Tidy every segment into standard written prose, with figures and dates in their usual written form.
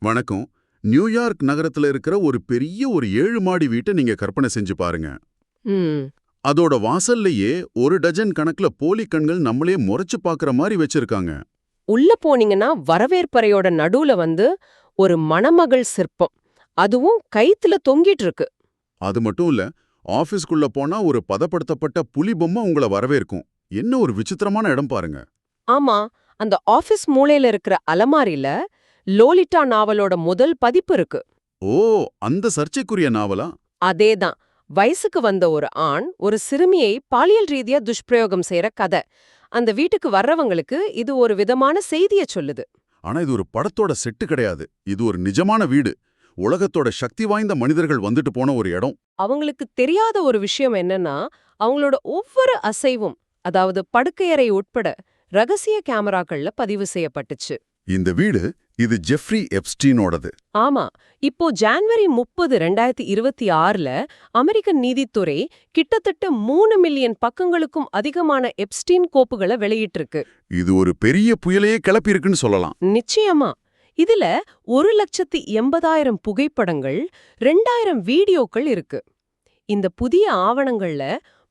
வணக்கம். நியூயார்க் நகரத்துல இருக்கிற ஒரு பெரிய 7 மாடி வீட்டை நீங்க கற்பனை செஞ்சு பாருங்க. ம். அதோட வாசல்லையே ஒரு டஜன் கணக்குல போலி கண்கள் நம்மளே முறைச்சு பாக்குற மாதிரி வச்சிருக்காங்க. உள்ள போனீங்கன்னா வரவேற்பறையோட நடுவுல ஒரு மணமகள் சிற்பம். அதுவும் கயித்துல தொங்கிட்டு இருக்கு. அது மட்டும் இல்ல, ஆபீஸ்க்குள்ள போனா ஒரு பதப்படுத்தப்பட்ட புலி பொம்மை உங்களை வரவேற்கும். என்ன ஒரு விசித்திரமான இடம் பாருங்க. ஆமா, அந்த ஆபீஸ் மூலையில இருக்கிற அலமாரில லோலிட்டா நாவலோட முதல் பதிப்பு இருக்கு. ஓ, அந்த சர்ச்சைக்குரிய நாவலா? அதேதான். வயசுக்கு வந்த ஒரு ஆண் ஒரு சிறுமியை பாலியல் ரீதியா துஷ்பிரயோகம் செய்யற கதை. அந்த வீட்டுக்கு வர்றவங்களுக்கு இது ஒரு விதமான செய்திய சொல்லுது. ஆனா இது ஒரு படத்தோட செட்டு கிடையாது. இது ஒரு நிஜமான வீடு. உலகத்தோட சக்தி வாய்ந்த மனிதர்கள் வந்துட்டு போன ஒரு இடம். அவங்களுக்கு தெரியாத ஒரு விஷயம் என்னன்னா, அவங்களோட ஒவ்வொரு அசைவும், அதாவது படுக்கையறை உட்பட ரகசிய கேமராக்கள்ல பதிவு செய்யப்பட்டுச்சு. இந்த வீடு இது ஜெஃப்ரி எப்ஸ்டீனோடது. ஆமா, இப்போ ஜான்வரி 30, 2026ல அமெரிக்க நீதித்துறை கிட்டத்தட்ட 3 மில்லியன் பக்கங்களுக்கும் அதிகமான எப்ஸ்டீன் கோப்புகளை வெளியிட்டிருக்கு. இது ஒரு பெரிய புயலையே கிளப்பியிருக்குன்னு சொல்லலாம். நிச்சயமா. இதுல 1,80,000 புகைப்படங்கள், 2,000 வீடியோக்கள் இருக்கு. இந்த புதிய ஆவணங்கள்ல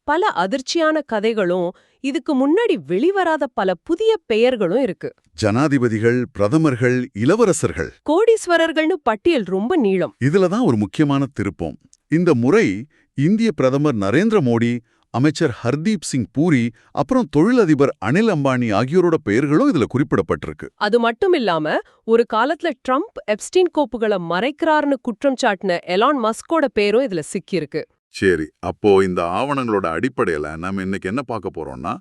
பல அதிர்ச்சியான கதைகளும், இதுக்கு முன்னாடி வெளிவராத பல புதிய பெயர்களும் இருக்கு. ஜனாதிபதிகள், பிரதமர்கள், இளவரசர்கள், கோடீஸ்வரர்கள்னு பட்டியல் ரொம்ப நீளம். இதுல தான் ஒரு முக்கியமான திருப்பம். இந்த முறை இந்திய பிரதமர் நரேந்திர மோடி, அமைச்சர் ஹர்தீப் சிங் பூரி, அப்புறம் தொழிலதிபர் அனில் அம்பானி ஆகியோரோட பெயர்களும் இதுல குறிப்பிடப்பட்டிருக்கு. அது மட்டும் இல்லாம, ஒரு காலத்துல ட்ரம்ப் எப்ஸ்டீன் கோப்புகளை மறைக்கிறார்னு குற்றம் சாட்டின எலான் மஸ்கோட பேரும் இதுல சிக்கியிருக்கு. சரி, அப்போ இந்த ஆவணங்களோட அடிப்படையில நாம இன்னைக்கு என்ன பார்க்க போறோம்னா,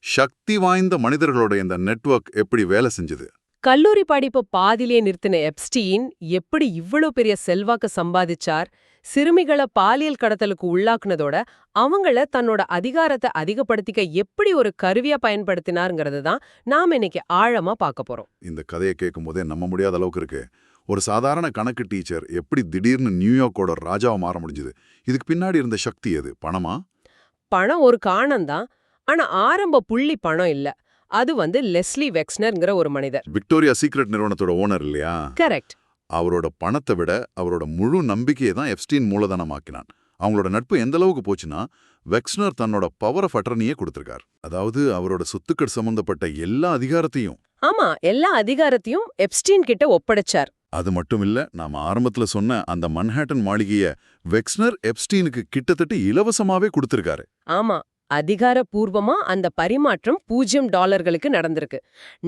சக்தி வாய்ந்த மனிதர்களோட இந்த நெட்வொர்க் எப்படி வேலை செஞ்சது. கல்லூரி படிப்பு பாதிலே நிறுத்தின எப்ஸ்டீன் எப்படி இவ்வளவு பெரிய செல்வாக்கு சம்பாதிச்சார், சிறுமிகளை பாலியல் கடத்தலுக்கு உள்ளாக்குனதோட அவங்கள தன்னோட அதிகாரத்தை அதிகப்படுத்திக்க எப்படி ஒரு கருவியா பயன்படுத்தினாருங்கிறது தான் நாம இன்னைக்கு ஆழமா பார்க்க போறோம். இந்த கதையை கேட்கும் போதே நம்ப முடியாத அளவுக்கு இருக்கு. ஒரு சாதாரண கணக்கு டீச்சர் எப்படி திடீர்னு நியூயார்க்கோட ராஜாவை மாற முடிஞ்சுது? இதுக்கு பின்னாடி இருந்த சக்தி எது? பணமா? பணம் ஒரு காரணம்தான். ஆனா ஆரம்ப புள்ளி பணம் இல்ல. அது லெஸ்லி வெக்ஸ்னர்ங்கிற ஒரு மனிதர். விக்டோரியா சீக்ரெட் நிறுவனத்தோட ஓனர் இல்லையா? கரெக்ட். அவரோட பணத்தை விட அவரோட முழு நம்பிக்கையை தான் எப்ஸ்டீன் மூலதனமாக்கினான். அவங்களோட நட்பு எந்த அளவுக்கு போச்சுன்னா, வெக்ஸ்னர் தன்னோட பவர் ஆஃப் அட்டர்னியே கொடுத்திருக்கார். அதாவது அவரோட சொத்துக்கள் சம்பந்தப்பட்ட எல்லா அதிகாரத்தையும். ஆமா, எல்லா அதிகாரத்தையும் எப்ஸ்டீன் கிட்ட ஒப்படைச்சார். அது மட்டும் இல்ல, நாம ஆரம்பத்துல சொன்ன அந்த மன்ஹாட்டன் மாளிகைய வெக்ஸ்னர் எப்ஸ்டீனுக்கு கிட்டத்தட்ட இலவசமாவே கொடுத்திருக்காரு. ஆமா, அதிகாரப்பூர்வமா அந்த பரிமாற்றம் $0 நடந்திருக்கு.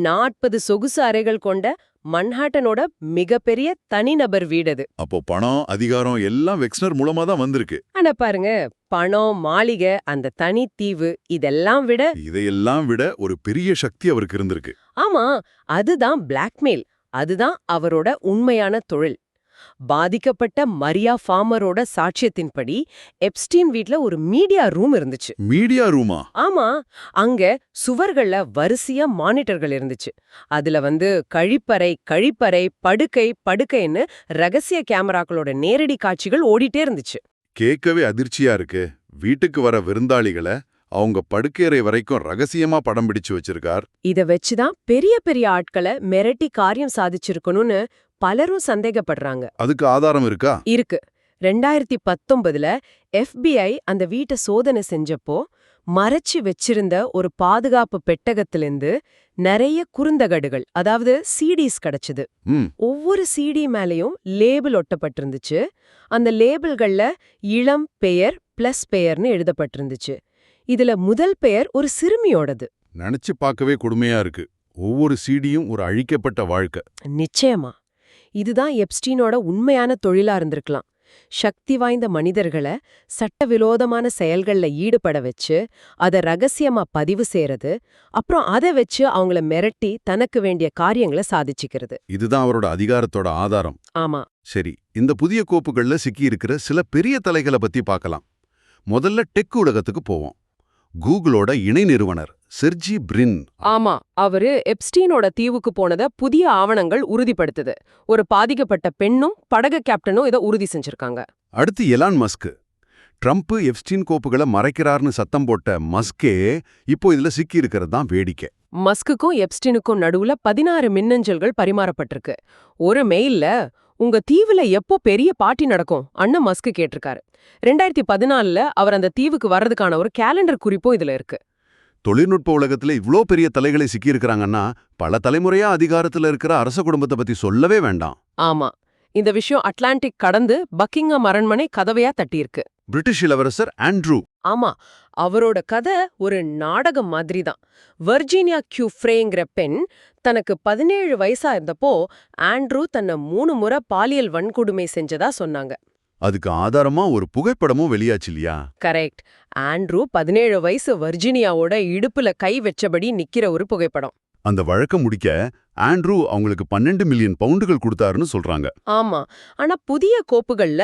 40 சொகுசு அறைகள் கொண்ட மன்ஹாட்டனோட மிகப்பெரிய தனிநபர் வீடது. அப்போ பணம், அதிகாரம் எல்லாம் வெக்ஸ்னர் மூலமா தான் வந்திருக்கு. ஆனா பாருங்க, பணம், மாளிகை, அந்த தனி தீவு இதையெல்லாம் விட ஒரு பெரிய சக்தி அவருக்கு இருந்திருக்கு. ஆமா, அதுதான் பிளாக்மெயில். அதுதான் அவரோட உண்மையான தொழில். பாதிக்கப்பட்ட மரியா ஃபார்மரோட சாட்சியத்தின்படி எப்ஸ்டீன் வீட்ல ஒரு மீடியா ரூம் இருந்துச்சு. மீடியா ரூமா? ஆமா, அங்க சுவர்கள்ல வரிசையா மானிட்டர்கள் இருந்துச்சு. அதுல கழிப்பறை, படுக்கைன்னு ரகசிய கேமராக்களோட நேரடி காட்சிகள் ஓடிட்டே இருந்துச்சு. கேட்கவே அதிர்ச்சியா இருக்கு. வீட்டுக்கு வர விருந்தாளிகளை அவங்க படுக்கையறை வரைக்கும் ரகசியமா படம் பிடிச்சு வச்சிருக்கார். இத வச்சுதான் பெரிய பெரிய ஆட்களை மிரட்டி காரியம் சாதிச்சிருக்கணும்னு பலரும் சந்தேகப்படுறாங்க. அதுக்கு ஆதாரம் இருக்கா? இருக்கு. 2019ல FBI அந்த வீட்டை சோதனை செஞ்சப்போ மறைச்சு வச்சிருந்த ஒரு பாதுகாப்பு பெட்டகத்திலிருந்து நிறைய குறுந்தகடுகள், அதாவது CDs கிடைச்சது. ஒவ்வொரு CD மேலயும் லேபிள் ஒட்டப்பட்டிருந்துச்சு. அந்த லேபிள்கள்ல இளம் பெயர் பிளஸ் பெயர்னு எழுதப்பட்டிருந்துச்சு. இதுல முதல் பெயர் ஒரு சிறுமியோடது. நினைச்சு பார்க்கவே கொடுமையா இருக்கு. ஒவ்வொரு CDயும் ஒரு அழிக்கப்பட்ட வாழ்க்கை. நிச்சயமா. இதுதான் எப்ஸ்டீனோட உண்மையான தொழிலா இருந்திருக்கலாம். சக்தி வாய்ந்த மனிதர்களை சட்டவிரோதமான செயல்கள்ல ஈடுபட வச்சு அதை ரகசியமா பதிவு செய்யறது, அப்புறம் அதை வச்சு அவங்கள மிரட்டி தனக்கு வேண்டிய காரியங்களை சாதிச்சுக்கிறது. இதுதான் அவரோட அதிகாரத்தோட ஆதாரம். ஆமா. சரி, இந்த புதிய கோப்புகள்ல சிக்கி இருக்கிற சில பெரிய தலைகளை பத்தி பார்க்கலாம். முதல்ல டெக் உலகத்துக்கு போவோம். கூகுளோட இணை நிறுவனர் செர்ஜி பிரின். ஆமா, அவரு எப்ஸ்டீனோட தீவுக்கு போனத புதிய ஆவணங்கள் உறுதிப்படுத்துது. ஒரு பாதிக்கப்பட்ட பெண்ணும் படகு கேப்டனும் இதை உறுதி செஞ்சிருக்காங்க. அடுத்து எலான் மஸ்க். ட்ரம்ப் எப்ஸ்டீன் கோப்புகளை மறைக்கிறார்னு சத்தம் போட்ட மஸ்கே இப்போ இதுல சிக்கி இருக்கிறது தான் வேடிக்கை. மஸ்குக்கும் எப்ஸ்டீனுக்கும் நடுவுல 16 மின்னஞ்சல்கள் பரிமாறப்பட்டிருக்கு. ஒரு மெயில்ல உங்க தீவுல எப்போ பெரிய பார்ட்டி நடக்கும் அண்ணன் மஸ்க் கேட்டிருக்காரு. 2014ல அவர் அந்த தீவுக்கு வர்றதுக்கான ஒரு கேலண்டர் குறிப்பும் இதுல இருக்கு. தொழில்நுட்ப உலகத்துல இவ்ளோ பெரிய தலைகளை சிக்கியிருக்கிறாங்கன்னா பல தலைமுறையா அதிகாரத்துல இருக்கிற அரச குடும்பத்தை பத்தி சொல்லவே வேண்டாம். ஆமா, இந்த விஷயம் அட்லாண்டிக் கடந்து பக்கிங்ஹாம் அரண்மனை கதவையா தட்டியிருக்கு. பிரிட்டிஷ் இளவரசர் ஆண்ட்ரூ. ஆமா, அவரோட கதை ஒரு நாடகம் மாதிரி தான். வர்ஜீனியா கியூஃப்ரேங்கிற பெண் தனக்கு 17 வயசா இருந்தப்போ ஆண்ட்ரூ தன்னை 3 முறை பாலியல் வன்கொடுமை செஞ்சதா சொன்னாங்க. அதுக்கு ஆதாரமா ஒரு புகைப்படமும் வெளியாச்சு இல்லையா? கரெக்ட். ஆண்ட்ரூ 17 வயசு வர்ஜீனியாவோட இடுப்புல கை வச்சபடி நிக்கிற ஒரு புகைப்படம். அந்த வழக்கம் முடிக்க ஆண்ட்ரூ அவங்களுக்கு 12 மில்லியன் பவுண்டுகள் கொடுத்தாருன்னு சொல்றாங்க. ஆமா, ஆனா புதிய கோப்புகள்ல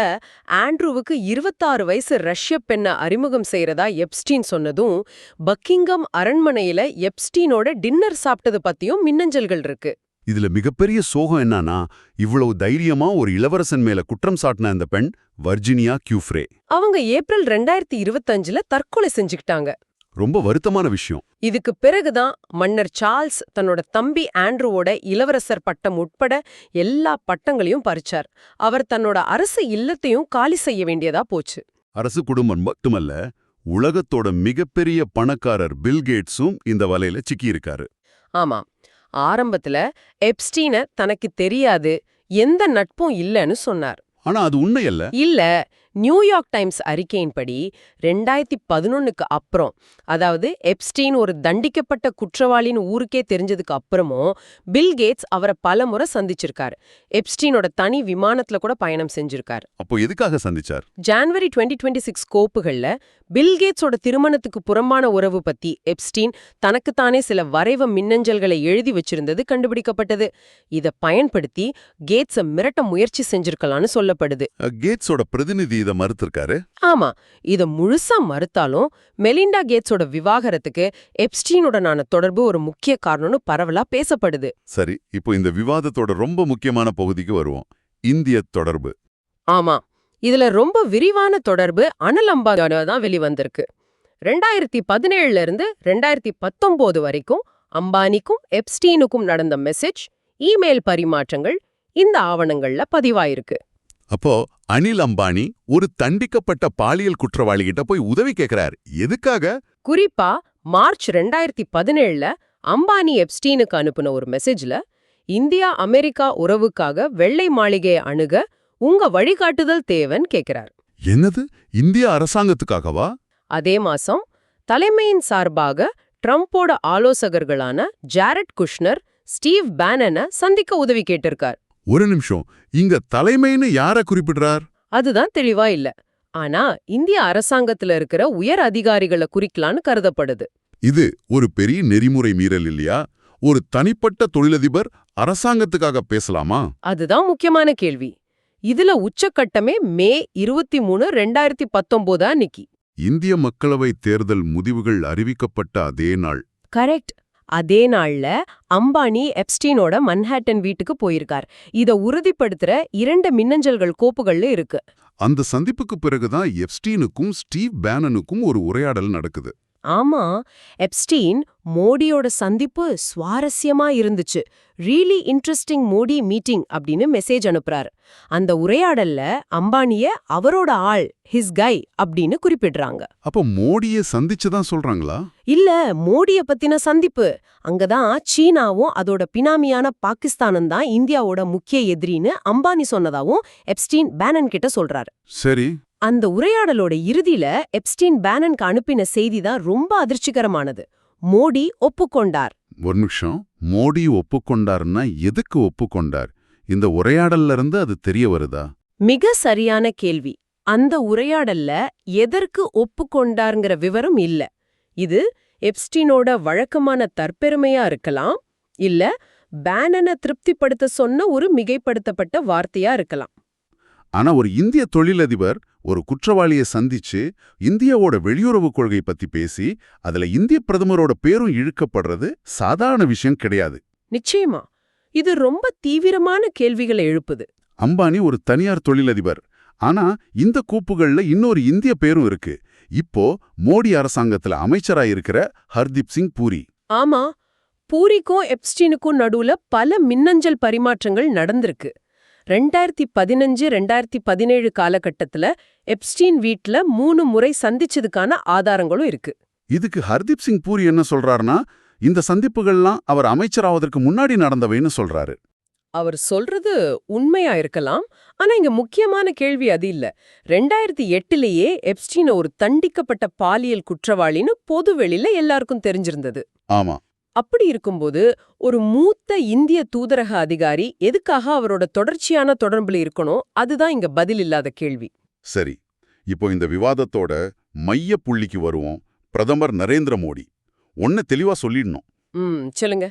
ஆண்ட்ரூவுக்கு 26 வயசு ரஷ்ய பெண்ணை அறிமுகம் செய்யறதா எப்ஸ்டீன் சொன்னதும், பக்கிங்ஹாம் அரண்மனையில எப்ஸ்டீனோட டின்னர் சாப்பிட்டது பத்தியும் மின்னஞ்சல்கள் இருக்கு. இதுல மிகப்பெரிய சோகம் என்னன்னா, இவ்வளவு தைரியமா ஒரு இளவரசன் மேல குற்றம் சாட்டின அந்த பெண் வர்ஜீனியா கியூஃப்ரே. அவங்க ஏப்ரல் 2025ல தற்கொலை செஞ்சுக்கிட்டாங்க. ரொம்ப வருத்தமான விஷயம். இதுக்கு பிறகுதான் மன்னர் சார்ல்ஸ் தன்னோட தம்பி ஆண்ட்ரூவோட இளவரசர் பட்டம் உட்பட எல்லா பட்டங்களையும் பறிச்சார். அவர் தன்னோட அரசு இல்லத்தையும் காலி செய்ய வேண்டியதா போச்சு. அரசு குடும்பம் மட்டுமல்ல, உலகத்தோட மிகப்பெரிய பணக்காரர் பில் கேட்ஸும் இந்த வலையில சிக்கியிருக்காரு. ஆமா, ஆரம்பத்துல எப்ஸ்டீனை தனக்கு தெரியாது, எந்த நட்பும் இல்லைன்னு சொன்னார். ஆனா அது உண்மையல்ல. இல்ல, நியூயார்க் டைம்ஸ் அறிக்கையின்படி 2011க்கு அப்புறம், அதாவது எப்ஸ்டீன் ஒரு தண்டிக்கப்பட்ட குற்றவாளின்னு ஊருக்கே தெரிஞ்சதுக்கு அப்புறமும் பில் கேட்ஸ் அவரை பலமுறை சந்திச்சிருக்காரு. எப்ஸ்டீனோட தனி விமானத்துல கூட பயணம் செஞ்சிருக்காரு. அப்போ எதுக்காக சந்திச்சார்? ஜான்வரி 2026 கோப்புகள்ல பில் கேட்ஸோட திருமணத்துக்கு புறம்பான உறவு பத்தி எப்ஸ்டீன் தனக்குத்தானே சில வரைவு மின்னஞ்சல்களை எழுதி வச்சிருந்தது கண்டுபிடிக்கப்பட்டது. இத பயன்படுத்தி கேட்ஸ மிரட்ட முயற்சி செஞ்சிருக்கலாம்னு சொல்லப்படுது. கேட்ஸோட பிரதிநிதி இத மறுத்திருக்காரு. ஆமா, இத முழுசா மறுத்தாலும் மெலிண்டா கேட்ஸோட விவாகரத்துக்கு எப்ஸ்டீனுடனான தொடர்பு ஒரு முக்கிய காரணம்னு பரவலா பேசப்படுது. சரி, இப்போ இந்த விவாதத்தோட ரொம்ப முக்கியமான பகுதிக்கு வருவோம். இந்திய தொடர்பு. ஆமா, இதுல ரொம்ப விரிவான தொடர்பு அனல் அம்பானியோட தான் வெளிவந்திருக்கு. 2017ல இருந்து 2019 வரைக்கும் அம்பானிக்கும் எப்ஸ்டீனுக்கும் நடந்த மெசேஜ், இமெயில் பரிமாற்றங்கள் இந்த ஆவணங்கள்ல பதிவாயிருக்கு. அப்போ அனில் அம்பானி ஒரு தண்டிக்கப்பட்ட பாலியல் குற்றவாளி கிட்ட போய் உதவி கேக்குறார். எதுக்காக? குறிப்பா மார்ச் 2017ல அம்பானி எப்ஸ்டீனுக்கு அனுப்புன ஒரு மெசேஜ்ல, இந்தியா அமெரிக்கா உறவுக்காக வெள்ளை மாளிகையை அணுக உங்க வழிகாட்டுதல் தேவன் கேக்குறார். என்னது, இந்திய அரசாங்கத்துக்காகவா? அதே மாசம் தலைமையின் சார்பாக ட்ரம்போட ஆலோசகர்களான ஜாரெட் குஷ்னர், ஸ்டீவ் பேனனை சந்திக்க உதவி கேட்டிருக்கார். ஒரு நிமிஷம், இங்க தலைமைன்னு யார குறிப்பிடுறார்? அதுதான் தெளிவா இல்ல. ஆனா இந்திய அரசாங்கத்துல இருக்கிற உயர் அதிகாரிகளை குறிக்கலான்னு கருதப்படுது. இது ஒரு பெரிய நெறிமுறை மீறல் இல்லையா? ஒரு தனிப்பட்ட தொழிலதிபர் அரசாங்கத்துக்காக பேசலாமா? அதுதான் முக்கியமான கேள்வி. இதுல உச்சக்கட்டமே மே 23, 2019 அன்னிக்கு. இந்திய மக்களவை தேர்தல் முடிவுகள் அறிவிக்கப்பட்ட அதே நாள். கரெக்ட். அதே நாள்ல அம்பானி எப்ஸ்டீனோட மன்ஹாட்டன் வீட்டுக்கு போயிருக்கார். இத உறுதிப்படுத்துற 2 மின்னஞ்சல்கள் கோப்புகள்ல இருக்கு. அந்த சந்திப்புக்கு பிறகுதான் எப்ஸ்டீனுக்கும் ஸ்டீவ் பேனனுக்கும் ஒரு உரையாடல் நடக்குது. ஆமா, எப்ஸ்டீன் மோடியோட சந்திப்பு சுவாரஸ்யமா இருந்துச்சு, ரியலி இன்ட்ரெஸ்டிங் மோடி மீட்டிங் அப்படின்னு மெசேஜ் அனுப்புறாரு. அந்த உரையாடல்ல அம்பானிய அவரோட ஆள், ஹிஸ் கை அப்படின்னு குறிப்பிடுறாங்க. அப்ப மோடியை சந்திச்சுதான் சொல்றாங்களா? இல்ல, மோடிய பத்தின சந்திப்பு. அங்கதான் சீனாவும் அதோட பினாமியான பாகிஸ்தானும் தான் இந்தியாவோட முக்கிய எதிரின்னு அம்பானி சொன்னதாவும் எப்ஸ்டீன் பேனன் கிட்ட சொல்றாரு. சரி. அந்த உரையாடலோட இறுதியில எப்ஸ்டீன் பேனனுக்கு அனுப்பின செய்தி தான் ரொம்ப அதிர்ச்சிகரமானது. மோடி ஒப்புக்கொண்டார். ஒரு நிமிஷம், மோடி ஒப்புக்கொண்டார்னா எதுக்கு ஒப்புக்கொண்டார்? இந்த உரையாடல்ல இருந்து அது தெரிய வருதா? மிக சரியான கேள்வி. அந்த உரையாடல்ல எதற்கு ஒப்புக்கொண்டார்ங்கிற விவரம் இல்ல. இது எப்ஸ்டீனோட வழக்கமான தற்பெருமையா இருக்கலாம், இல்ல பேனனை திருப்திப்படுத்த சொன்ன ஒரு மிகைப்படுத்தப்பட்ட வார்த்தையா இருக்கலாம். ஆனா ஒரு இந்திய தொழிலதிபர் ஒரு குற்றவாளியை சந்திச்சு இந்தியாவோட வெளியுறவு கொள்கை பத்தி பேசி அதுல இந்திய பிரதமரோட பேரும் இழுக்கப்படுறது சாதாரண விஷயம் கிடையாது. நிச்சயமா, இது ரொம்ப தீவிரமான கேள்விகளை எழுப்புது. அம்பானி ஒரு தனியார் தொழிலதிபர். ஆனா இந்த கூப்புகள்ல இன்னொரு இந்திய பேரும் இருக்கு. இப்போ மோடி அரசாங்கத்துல அமைச்சராயிருக்கிற ஹர்தீப் சிங் பூரி. ஆமா, பூரிக்கும் எப்ஸ்டீனுக்கும் நடுவுல பல மின்னஞ்சல் பரிமாற்றங்கள் நடந்திருக்கு. 2015-2017 காலகட்டத்துல எப்ஸ்டீன் வீட்ல 3 முறை சந்திச்சதுக்கான ஆதாரங்களும் இருக்கு. இதுக்கு ஹர்தீப் சிங் பூரி என்ன சொல்றாருன்னா, இந்த சந்திப்புகள்லாம் அவர் அமைச்சராவதற்கு முன்னாடி நடந்தவைன்னு சொல்றாரு. அவர் சொல்றது உண்மையா இருக்கலாம், ஆனா இங்க முக்கியமான கேள்வி அது இல்ல. 2008லேயே எப்ஸ்டீன் ஒரு தண்டிக்கப்பட்ட பாலியல் குற்றவாளின்னு பொதுவெளியில எல்லாருக்கும் தெரிஞ்சிருந்தது. ஆமா. அப்படி இருக்கும்போது ஒரு மூத்த இந்திய தூதரக அதிகாரி எதுக்காக அவரோட தொடர்ச்சியான தொடர்புல இருக்கணும்? அதுதான் இங்க பதில் இல்லாத கேள்வி. சரி, இப்போ இந்த விவாதத்தோட மைய புள்ளிக்கு வருவோம். பிரதமர் நரேந்திர மோடி ஒன்ன தெளிவா சொல்லிடணும். சொல்லுங்க.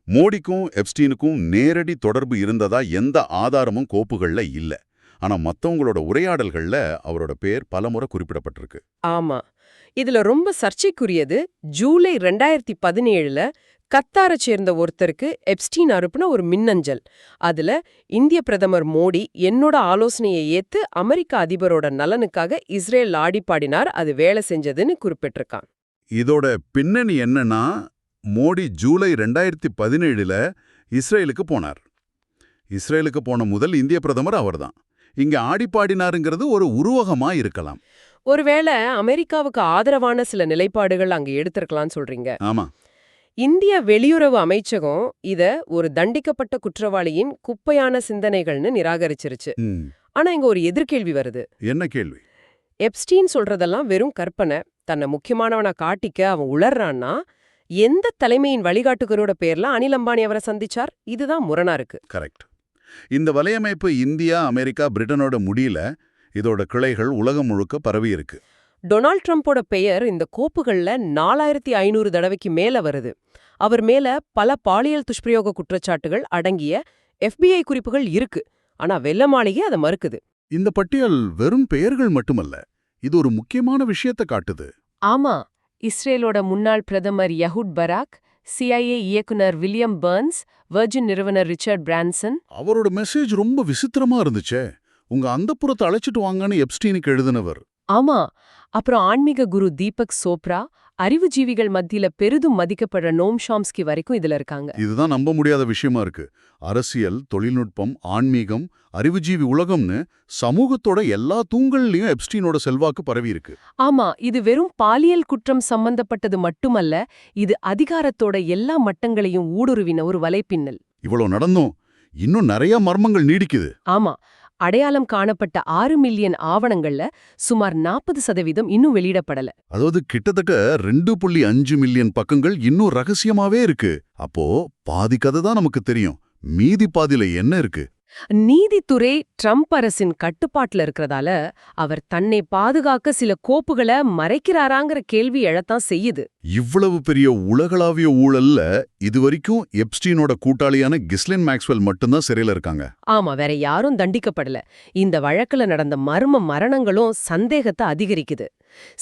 மோடிக்கும் எப்ஸ்டீனுக்கும் நேரடி தொடர்பு இருந்ததா எந்த ஆதாரமும் கோப்புகள்ல இல்ல. ஆனா மத்தவங்களோட உரையாடல்கள்ல அவரோட பேர் பலமுறை குறிப்பிடப்பட்டிருக்கு. ஆமா, இதுல ரொம்ப சர்ச்சைக்குரியது ஜூலை 2017ல கத்தாரை சேர்ந்த ஒருத்தருக்கு எப்ஸ்டீன் அனுப்புன ஒரு மின்னஞ்சல். அதுல இந்திய பிரதமர் மோடி என்னோட ஆலோசனையை ஏத்து அமெரிக்க அதிபரோட நலனுக்காக இஸ்ரேல் ஆடிப்பாடினார், அது வேலை செஞ்சதுன்னு குறிப்பிட்டிருக்கான். இதோட பின்னணி என்னன்னா, மோடி ஜூலை 2017ல இஸ்ரேலுக்கு போனார். இஸ்ரேலுக்கு போன முதல் இந்திய பிரதமர் அவர்தான். இங்க ஆடிப்பாடினாருங்கிறது ஒரு உருவகமா இருக்கலாம். ஒருவேளை அமெரிக்காவுக்கு ஆதரவான சில நிலைப்பாடுகள் அங்க எடுத்திருக்கலாம்னு சொல்றீங்க. ஆமா. இந்திய வெளியுறவு அமைச்சகம் இத ஒரு தண்டிக்கப்பட்ட குற்றவாளியின் குப்பையான சிந்தனைகள்னு நிராகரிச்சிருச்சு. ஆனா இங்க ஒரு எதிர்கேள்வி வருது. என்ன கேள்வி? எப்ஸ்டீன் சொல்றதெல்லாம் வெறும் கற்பனை, தன்னை முக்கியமானவனா காட்டிக்க அவன் உளறான்னா, எந்த தலைமையின் வழிகாட்டுகரோட பேர்ல அனில் அம்பானி அவரை சந்திச்சார்? இதுதான் முரணா இருக்கு. கரெக்ட். இந்த வலையமைப்பு இந்தியா, அமெரிக்கா, பிரிட்டனோட முடியல. இதோட கிளைகள் உலகம் முழுக்க பரவி இருக்கு. டொனால்ட் ட்ரம்போட பெயர் இந்த கோப்புகள்ல 4500 தடவைக்கு மேல வருது. அவர் மேல பல பாலியல் துஷ்பிரயோக குற்றச்சாட்டுகள் அடங்கிய FBI குறிப்புகள் இருக்கு. ஆனா வெள்ளை மாளிகை அதை மறுக்குது. இந்த பட்டியல் வெறும் பெயர்கள் மட்டுமல்ல, இது ஒரு முக்கியமான விஷயத்தை காட்டுது. ஆமா, இஸ்ரேலோட முன்னாள் பிரதமர் யஹூட் பராக், CIA இயக்குனர் வில்லியம் பர்ன்ஸ், வெர்ஜின் நிறுவனர் ரிச்சர்ட் பிரான்சன். அவரோட மெசேஜ் ரொம்ப விசித்திரமா இருந்துச்சே. உங்க அந்தப்புறத்தை அழைச்சிட்டு வாங்கன்னு எப்ஸ்டீனுக்கு எழுதினவர். ஆமா, அப்புறம் ஆன்மீக குரு தீபக் சோப்ரா, அறிவுஜீவிகள் மத்தியில பெரிதும் மதிக்கப்படுற நோம் சாம்ஸ்கி வரைக்கும் இதுல இருக்காங்க. இதுதான் நம்ப முடியாத விஷயமா இருக்கு. அரசியல், தொழில்நுட்பம், ஆன்மீகம், அறிவுஜீவி உலகம்னு சமூகத்தோட எல்லா தூண்கள்லயும் எப்ஸ்டீனோட செல்வாக்கு பரவி இருக்கு. ஆமா, இது வெறும் பாலியல் குற்றம் சம்பந்தப்பட்டது மட்டுமல்ல, இது அதிகாரத்தோட எல்லா மட்டங்களையும் ஊடுருவின ஒரு வலைப்பின்னல். இவ்வளவு நடந்தும் இன்னும் நிறைய மர்மங்கள் நீடிக்குது. ஆமா, அடையாளம் காணப்பட்ட 6 மில்லியன் ஆவணங்கள்ல சுமார் 40% இன்னும் வெளியிடப்படல. அதாவது கிட்டத்தட்ட 2.5 மில்லியன் பக்கங்கள் இன்னும் ரகசியமாவே இருக்கு. அப்போ பாதி கதை தான் நமக்கு தெரியும். மீதி பாதியில என்ன இருக்கு? நீதித்துறை ட்ரம்ப் அரசின் கட்டுப்பாட்டுல இருக்கிறதால அவர் தன்னை பாதுகாக்க சில கோப்புகளை மறைக்கிறாராங்கிற கேள்வி எழத்தான் செய்யுது. இவ்வளவு பெரிய உலகளாவிய ஊழல்ல இதுவரைக்கும் எப்ஸ்டீனோட கூட்டாளியான கிஸ்லின் மேக்ஸ்வெல் மட்டும்தான் சிறையில இருக்காங்க. ஆமா, வேற யாரும் தண்டிக்கப்படல. இந்த வழக்குல நடந்த மர்ம மரணங்களும் சந்தேகத்தை அதிகரிக்குது.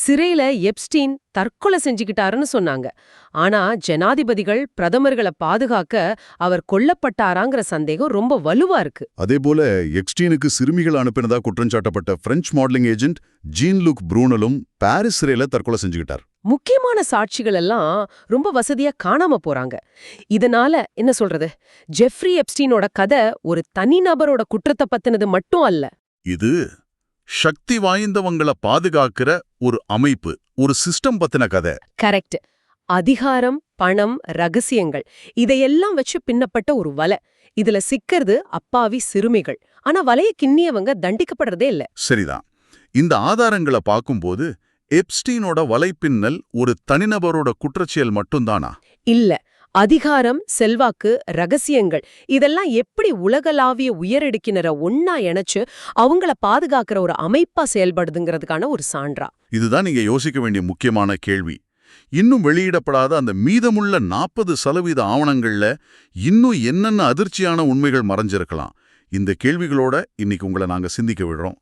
சிறையில எப்ஸ்டீன் தற்கொலை செஞ்சுக்கிட்டாருன்னு சொன்னாங்க. ஆனா ஜனாதிபதிகள், பிரதமர்களை பாதுகாக்க அவர் கொல்லப்பட்டாராங்கிற சந்தேகம் ரொம்ப வலுவா இருக்கு. அதேபோல எப்ஸ்டீனுக்கு சிறுமிகள் அனுப்பினதா குற்றஞ்சாட்டப்பட்ட French modelling agent Jean Luc ப்ரூனலும் பாரிஸ் சிறையில தற்கொலை செஞ்சுக்கிட்டார். முக்கியமான சாட்சிகள் எல்லாம் ரொம்ப வசதியா காணாம போறாங்க. இதனால என்ன சொல்றது, ஜெஃப்ரி எப்ஸ்டீனோட கதை ஒரு தனிநபரோட குற்றத்தை பத்தினது மட்டும் அல்ல. இது சக்தி வாய்ந்தவங்களை பாதுகாக்கிற ஒரு அமைப்பு, ஒரு சிஸ்டம் பத்தின கதை. கரெக்ட். அதிகாரம், பணம், ரகசியங்கள் இதையெல்லாம் வச்சு பின்னப்பட்ட ஒரு வலை. இதுல சிக்கிறது அப்பாவி சிறுமிகள். ஆனா வலைய கிண்ணியவங்க தண்டிக்கப்படுறதே இல்ல. சரிதான். இந்த ஆதாரங்களை பார்க்கும்போது எப்ஸ்டீனோட வலைப்பின்னல் ஒரு தனிநபரோட குற்றச்செயல் மட்டும்தானா? இல்ல. அதிகாரம், செல்வாக்கு, ரகசியங்கள் இதெல்லாம் எப்படி உலகளாவிய உயரடுக்கினரை ஒன்னா இணைச்சு அவங்கள பாதுகாக்கிற ஒரு அமைப்பா செயல்படுதுங்கிறதுக்கான ஒரு சான்றா? இதுதான் நீங்க யோசிக்க வேண்டிய முக்கியமான கேள்வி. இன்னும் வெளியிடப்படாத அந்த மீதமுள்ள 40% ஆவணங்கள்ல இன்னும் என்னென்ன அதிர்ச்சியான உண்மைகள் மறைஞ்சிருக்கலாம்? இந்த கேள்விகளோட இன்னைக்கு உங்களை நாங்க சிந்திக்க விடுறோம்.